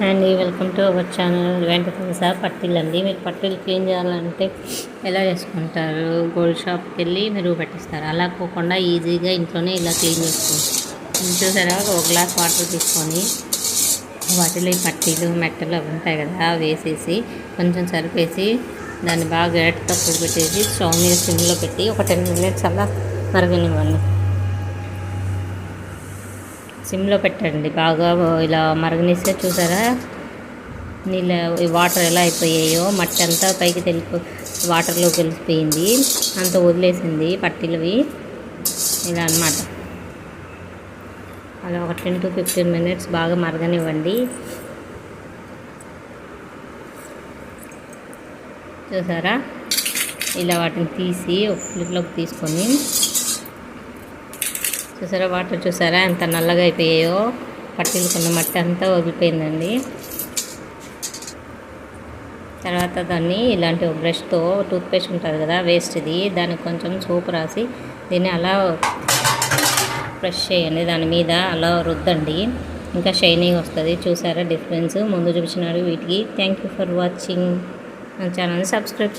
అండి welcome to our channel Venkatesha పట్టీలు అండి. మీరు పట్టీలు క్లీన్ చేయాలంటే ఎలా చేసుకుంటారు? గోల్డ్ షాప్కి వెళ్ళి మీరు పెట్టిస్తారు. అలా పోకుండా ఈజీగా ఇంట్లోనే ఇలా క్లీన్ చేసుకోవచ్చు. చూసారా, ఒక గ్లాస్ వాటర్ తీసుకొని వాటిలో ఈ పట్టీలు మెట్టలు అవి ఉంటాయి కదా, అవి వేసేసి కొంచెం సరిపేసి దాన్ని బాగా గరిటెతో పెట్టేసి స్టవ్ మీద సిమ్లో పెట్టి ఒక 10 minutes అలా మరగనివ్వండి. సిమ్లో పెట్టండి. బాగా ఇలా మరగనిస్తే చూసారా నీళ్ళ వాటర్ ఎలా అయిపోయాయో, మట్టి అంతా పైకి వాటర్లో కలిసిపోయింది, అంత వదిలేసింది పట్టీలవి. ఇలా అన్నమాట. అలా ఒక 10 to 15 minutes బాగా మరగనివ్వండి. చూసారా, ఇలా వాటిని తీసి ఒక ప్లేట్లోకి తీసుకొని చూసారా, వాటర్ చూసారా ఎంత నల్లగా అయిపోయాయో, పట్టీలు కొన్న మట్టి అంతా వదిలిపోయిందండి. తర్వాత దాన్ని ఇలాంటి ఒక బ్రష్తో, టూత్పేస్ట్ ఉంటుంది కదా వేస్ట్ది, దానికి కొంచెం సోప్ రాసి దీన్ని అలా బ్రష్ చేయండి, దాని మీద అలా రుద్దండి, ఇంకా షైనింగ్ వస్తుంది. చూసారా డిఫరెన్స్? ముందు చూపించినాడు వీటికి. Thank you for watching. నా ఛానల్ని సబ్స్క్రైబ్